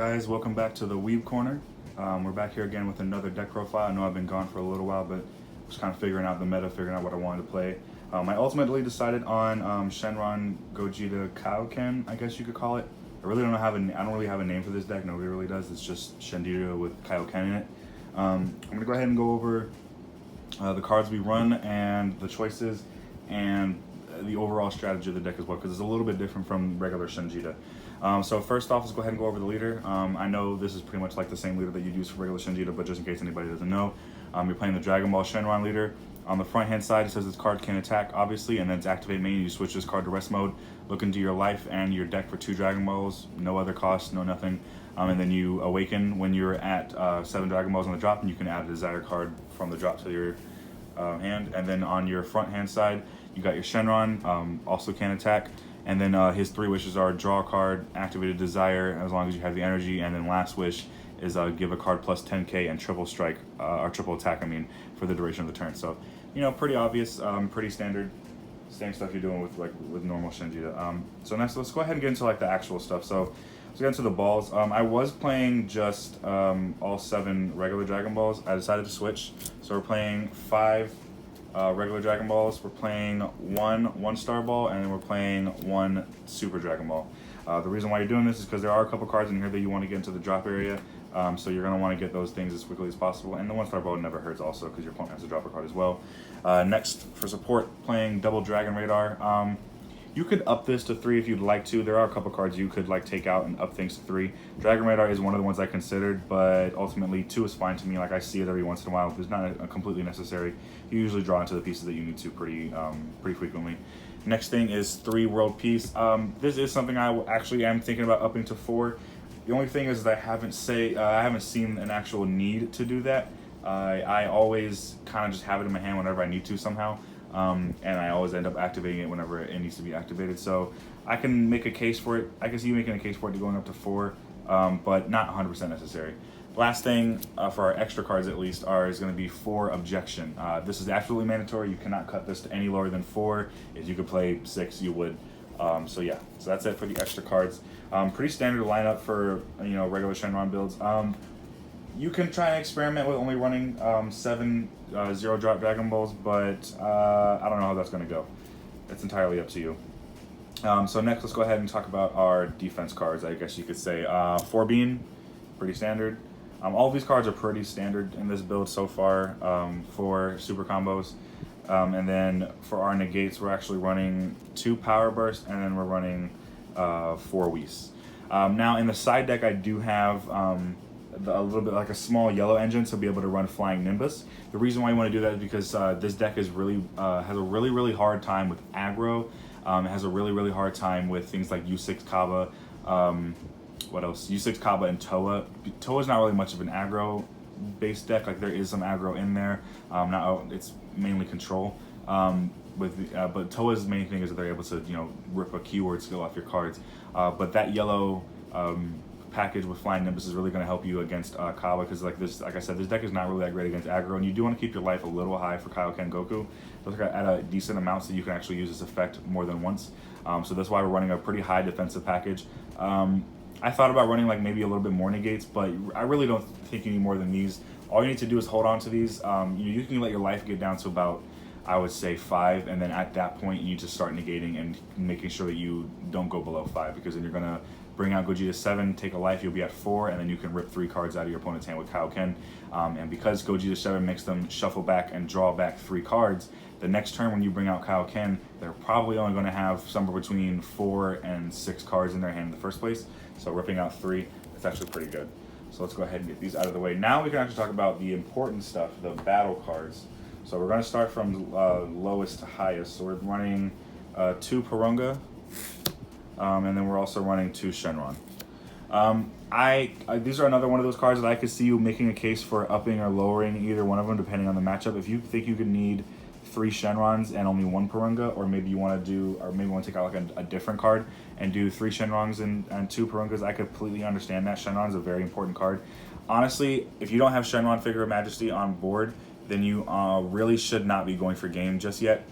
guys, welcome back to the Weeb Corner. We're back here again with another deck profile. I know I've been gone for a little while, but just kind of figuring out the meta, figuring out what I wanted to play. I ultimately decided on Shenron Gogeta Kaioken, I guess you could call it. I really don't I don't really have a name for this deck. Nobody really does. It's just Shengeta with Kaioken in it. I'm gonna go ahead and go over the cards we run and the choices and the overall strategy of the deck as well, because it's a little bit different from regular Shengeta. So first off, let's go ahead and go over the leader. I know this is pretty much like the same leader that you'd use for regular Shengeta, but just in case anybody doesn't know, you're playing the Dragon Ball Shenron leader. On the front hand side, it says this card can attack, obviously, and then to activate main, you switch this card to rest mode, look into your life and your deck for 2 Dragon Balls, no other cost, no nothing. And then you awaken when you're at 7 Dragon Balls on the drop, and you can add a desire card from the drop to your hand. And then on your front hand side, you got your Shenron, also can attack. And then his 3 wishes are draw a card, activate a desire as long as you have the energy, and then last wish is give a card plus 10k and triple strike, or triple attack, I mean, for the duration of the turn. So, you know, pretty obvious, pretty standard, same stuff you're doing with normal Shengeta. So next, let's go ahead and get into like the actual stuff. So let's get into the balls. I was playing just all 7 regular Dragon Balls. I decided to switch. So we're playing 5 regular Dragon Balls, we're playing one Star Ball, and then we're playing 1 Super Dragon Ball. The reason why you're doing this is because there are a couple cards in here that you want to get into the drop area, so you're going to want to get those things as quickly as possible, and the 1 Star Ball never hurts also because your opponent has to drop a card as well. Next, for support, playing Double Dragon Radar. You could up this to 3 if you'd like to. There are a couple cards you could like take out and up things to 3. Dragon Radar is one of the ones I considered, but ultimately 2 is fine to me. Like, I see it every once in a while. It's not a completely necessary. You usually draw into the pieces that you need to pretty frequently. Next thing is 3 World Peace. This is something I actually am thinking about upping to 4. The only thing is that I haven't seen an actual need to do that. I always kind of just have it in my hand whenever I need to somehow. And I always end up activating it whenever it needs to be activated. So I can make a case for it. I can see you making a case for it to going up to 4, but not 100% necessary. Last thing, for our extra cards at least, is going to be 4 Objection. This is absolutely mandatory. You cannot cut this to any lower than 4. If you could play 6, you would. So yeah, so that's it for the extra cards. Pretty standard lineup for regular Shenron builds. You can try and experiment with only running 7 0 drop Dragon Balls, but I don't know how that's going to go. It's entirely up to you. So next, let's go ahead and talk about our defense cards, I guess you could say. 4 Bean, pretty standard. All of these cards are pretty standard in this build so far for super combos. And then for our negates, we're actually running 2 Power Burst, and then we're running 4 Whis. Now, in the side deck, I do have a little bit like a small yellow engine to be able to run Flying Nimbus. The reason why you want to do that is because this deck is really has a really hard time with aggro. It has a really hard time with things like U6 Kaba. What else? U6 Kaba and Toa. Toa's not really much of an aggro based deck. Like, there is some aggro in there. It's mainly control. But Toa's main thing is that they're able to rip a keyword skill off your cards. But that yellow package with Flying Nimbus is really going to help you against Kaba, because like I said, this deck is not really that great against aggro, and you do want to keep your life a little high for Kaioken Goku. Those are at a decent amount so you can actually use this effect more than once. So that's why we're running a pretty high defensive package. I thought about running like maybe a little bit more negates, but I really don't think you need more than these. All you need to do is hold on to these. You can let your life get down to about, I would say, 5, and then at that point you need to start negating and making sure that you don't go below 5, because then you're gonna bring out Gogeta 7, take a life, you'll be at 4, and then you can rip 3 cards out of your opponent's hand with Kaioken. And because Gogeta 7 makes them shuffle back and draw back 3 cards, the next turn when you bring out Kaioken, they're probably only going to have somewhere between 4 and 6 cards in their hand in the first place. So ripping out 3, it's actually pretty good. So let's go ahead and get these out of the way. Now we can actually talk about the important stuff, the battle cards. So we're going to start from lowest to highest. So we're running 2 Porunga, and then we're also running 2 Shenron. These are another one of those cards that I could see you making a case for upping or lowering either one of them depending on the matchup. If you think you could need 3 Shenrons and only 1 Porunga, or maybe you want to take out like a different card and do 3 Shenrons and 2 Porungas, I completely understand that. Shenron's a very important card. Honestly, if you don't have Shenron Figure of Majesty on board, then you really should not be going for game just yet,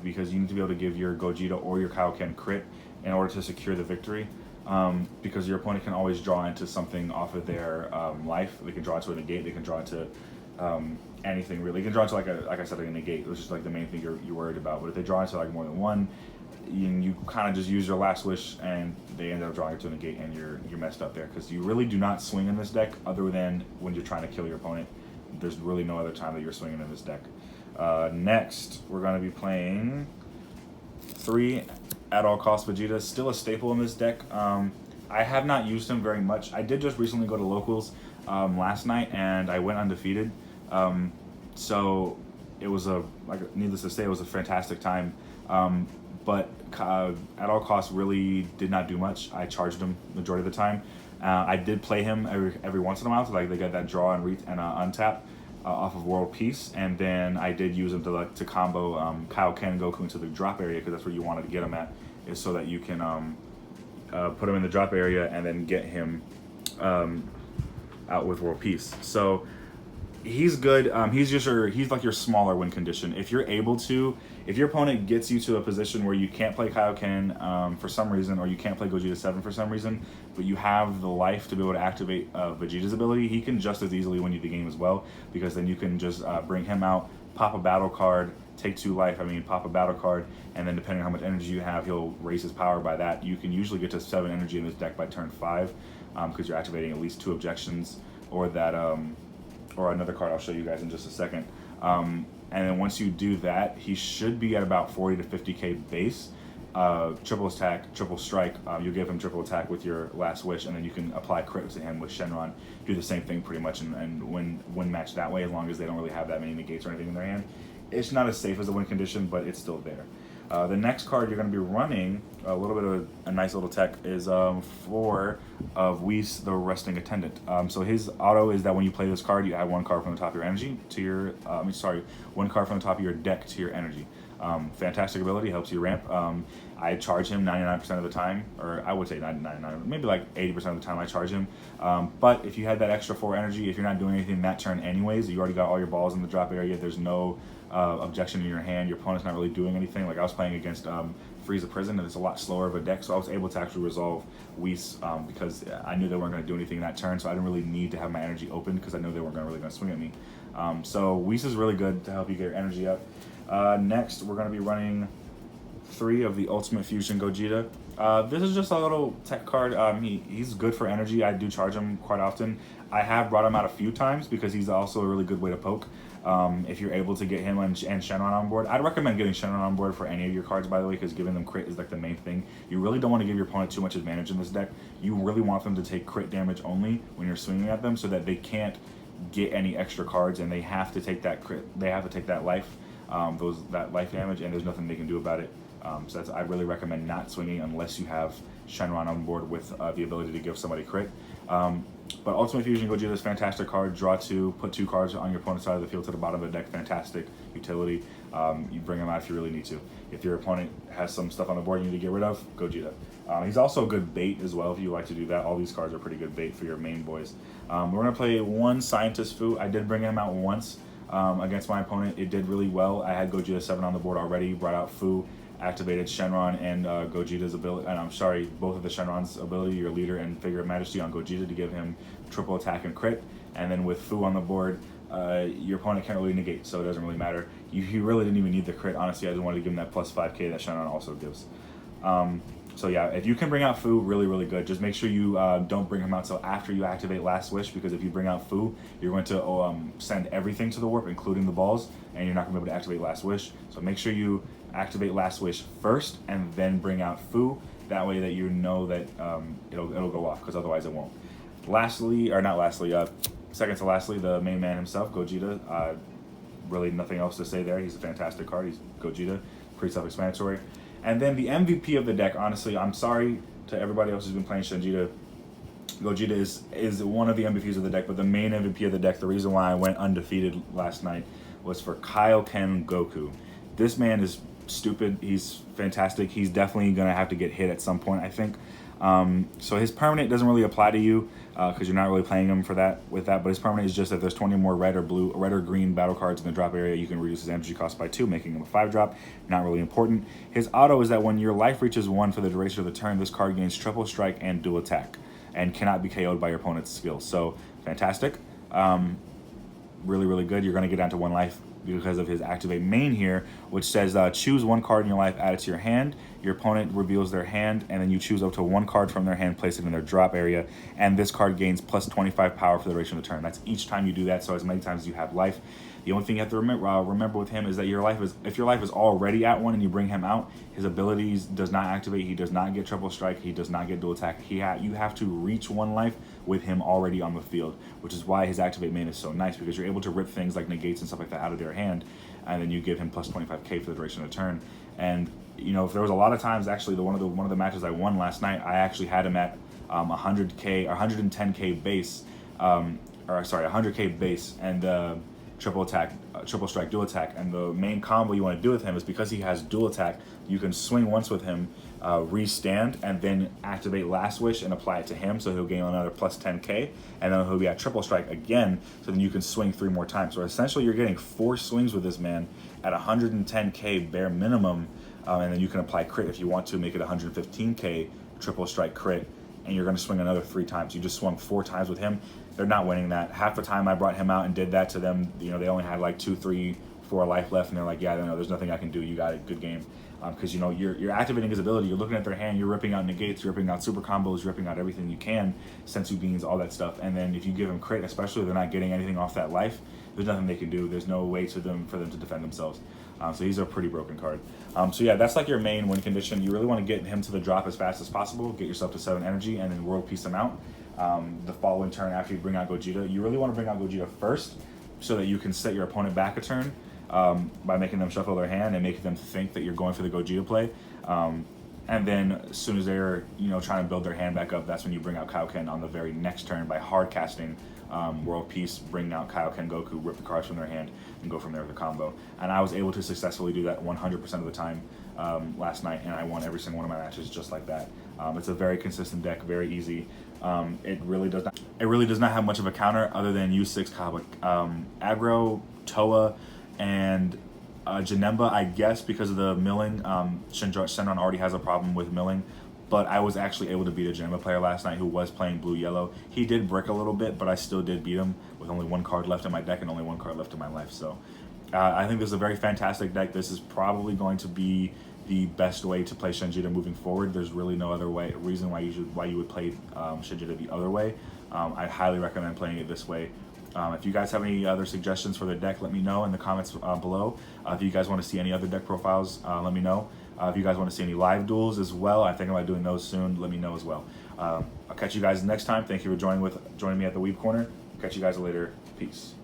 because you need to be able to give your Gogeta or your Kaioken crit in order to secure the victory. because your opponent can always draw into something off of their life. They can draw into a negate. They can draw into anything really. They can draw into like I said, like a negate, which is like the main thing you're worried about. But if they draw into like more than one, you kind of just use your last wish and they end up drawing it to a negate, and you're messed up there, because you really do not swing in this deck other than when you're trying to kill your opponent. There's really no other time that you're swinging in this deck. Next, we're going to be playing 3 at all cost Vegeta. Still a staple in this deck. I have not used him very much. I did just recently go to locals last night, and I went undefeated. So it was needless to say, it was a fantastic time. But at all costs really did not do much. I charged him majority of the time. I did play him every once in a while, so like they get that draw and untap off of World Peace, and then I did use him to combo Kaioken Goku into the drop area, because that's where you wanted to get him at, is so that you can put him in the drop area and then get him out with World Peace. So he's good. He's like your smaller win condition. If you're able to, if your opponent gets you to a position where you can't play Kaioken for some reason, or you can't play Gogeta 7 for some reason, but you have the life to be able to activate Vegeta's ability, he can just as easily win you the game as well, because then you can just bring him out, pop a battle card, take 2 life, pop a battle card, and then depending on how much energy you have, he'll raise his power by that. You can usually get to 7 energy in this deck by turn 5, because you're activating at least 2 objections, or that or another card I'll show you guys in just a second. And then once you do that, he should be at about 40 to 50k base. Triple attack, triple strike. You give him triple attack with your last wish, and then you can apply crit to him with Shenron. Do the same thing pretty much, and win match that way, as long as they don't really have that many negates or anything in their hand. It's not as safe as a win condition, but it's still there. The next card you're going to be running, a little bit of a nice little tech, is 4 of Whis, the Resting Attendant. So his auto is that when you play this card, you add 1 card from the top of your energy to your, 1 card from the top of your deck to your energy. Fantastic ability, helps you ramp. I charge him 99% of the time, or I would say 99, maybe like 80% of the time I charge him. But if you had that extra 4 energy, if you're not doing anything that turn anyways, you already got all your balls in the drop area, there's no objection in your hand, your opponent's not really doing anything. Like I was playing against Frieza Prison, and it's a lot slower of a deck, so I was able to actually resolve Whis because I knew they weren't going to do anything that turn, so I didn't really need to have my energy open because I knew they weren't really going to swing at me. So Whis is really good to help you get your energy up. Next, we're going to be running 3 of the Ultimate Fusion Gogeta. This is just a little tech card. He's good for energy. I do charge him quite often. I have brought him out a few times because he's also a really good way to poke. If you're able to get him and Shenron on board, I'd recommend getting Shenron on board for any of your cards, by the way, because giving them crit is like the main thing. You really don't want to give your opponent too much advantage in this deck. You really want them to take crit damage only when you're swinging at them, so that they can't get any extra cards, and they have to take that crit. They have to take that life, that life damage, and there's nothing they can do about it. So I really recommend not swinging unless you have Shenron on board with the ability to give somebody crit. But Ultimate Fusion Gogeta is a fantastic card. Draw 2, put 2 cards on your opponent's side of the field to the bottom of the deck. Fantastic utility. You bring them out if you really need to. If your opponent has some stuff on the board you need to get rid of, Gogeta. He's also a good bait as well if you like to do that. All these cards are pretty good bait for your main boys. We're going to play 1 Scientist Fu. I did bring him out once against my opponent. It did really well. I had Gogeta 7 on the board already, brought out Fu, activated Shenron and Gogeta's ability, and I'm sorry, both of the Shenron's ability, your leader and Figure of Majesty, on Gogeta to give him triple attack and crit. And then with Fu on the board, your opponent can't really negate, so it doesn't really matter. He really didn't even need the crit. Honestly, I just wanted to give him that plus 5k that Shenron also gives. So yeah, if you can bring out Fu, really, really good. Just make sure you don't bring him out till after you activate Last Wish, because if you bring out Fu, you're going to send everything to the warp, including the balls, and you're not going to be able to activate Last Wish. So make sure you activate Last Wish first, and then bring out Fu. That way that you know that it'll go off, because otherwise it won't. Second to lastly, the main man himself, Gogeta. Really nothing else to say there. He's a fantastic card. He's Gogeta, pretty self-explanatory. And then the MVP of the deck, honestly, I'm sorry to everybody else who's been playing Shengeta. Gogeta is one of the MVPs of the deck, but the main MVP of the deck, the reason why I went undefeated last night, was for Kaioken Goku. This man is stupid. He's fantastic. He's definitely going to have to get hit at some point, I think. So his permanent doesn't really apply to you. because you're not really playing him for that with that. But his permanent is just that there's 20 more red or green battle cards in the drop area. You can reduce his energy cost by 2, making him a 5-drop. Not really important. His auto is that when your life reaches 1 for the duration of the turn, this card gains triple strike and dual attack, and cannot be KO'd by your opponent's skills. So fantastic. Really, really good. You're going to get down to 1 life because of his activate main here, which says choose 1 card in your life, add it to your hand. Your opponent reveals their hand, and then you choose up to 1 card from their hand, place it in their drop area, and this card gains plus 25 power for the duration of the turn. That's each time you do that, so as many times as you have life. The only thing you have to remember with him is that if your life is already at 1 and you bring him out, his abilities does not activate. He does not get triple strike. He does not get dual attack. You have to reach 1 life with him already on the field, which is why his activate main is so nice, because you're able to rip things like negates and stuff like that out of their hand, and then you give him plus 25k for the duration of the turn. And you know, if there was a lot of times, actually, one of the matches I won last night, I actually had him at 100k or 110k base, 100k base, and triple attack, triple strike, dual attack. And the main combo you want to do with him is, because he has dual attack, you can swing once with him, restand, and then activate Last Wish and apply it to him, so he'll gain another plus 10k, and then he'll be at triple strike again, so then you can swing 3 more times. So essentially you're getting 4 swings with this man at 110k bare minimum, and then you can apply crit if you want to, make it 115k triple strike crit, and you're going to swing another 3 times. You just swung 4 times with him. They're not winning that. Half the time I brought him out and did that to them, you know, they only had like 2, 3, 4 life left, and they're like, yeah, no, there's nothing I can do. You got it, good game. Because you know you're activating his ability. You're looking at their hand. You're ripping out negates. You're ripping out super combos. You're ripping out everything you can, sensu beans, all that stuff. And then if you give them crit, especially if they're not getting anything off that life, there's nothing they can do. There's no way for them to defend themselves. So he's a pretty broken card. So yeah, that's like your main win condition. You really want to get him to the drop as fast as possible. Get yourself to 7 energy, and then world peace him out. The following turn after you bring out Gogeta, you really want to bring out Gogeta first, so that you can set your opponent back a turn. By making them shuffle their hand and making them think that you're going for the Gogeta play. And then as soon as they're trying to build their hand back up, that's when you bring out Kaioken on the very next turn by hard casting World Peace, bring out Kaioken Goku, rip the cards from their hand, and go from there with a combo. And I was able to successfully do that 100% of the time last night, and I won every single one of my matches just like that. It's a very consistent deck, very easy. It really does not have much of a counter other than U6 Kaba, aggro, Toa, and Janemba, I guess, because of the milling. Shenron already has a problem with milling, but I was actually able to beat a Janemba player last night who was playing blue-yellow. He did brick a little bit, but I still did beat him with only 1 card left in my deck and only 1 card left in my life. So I think this is a very fantastic deck. This is probably going to be the best way to play Shengeta moving forward. There's really no other reason why you would play Shengeta the other way. I highly recommend playing it this way. If you guys have any other suggestions for the deck, let me know in the comments below. If you guys want to see any other deck profiles, let me know. If you guys want to see any live duels as well, I think about doing those soon, let me know as well. I'll catch you guys next time. Thank you for joining me at the Weeb Corner. Catch you guys later. Peace.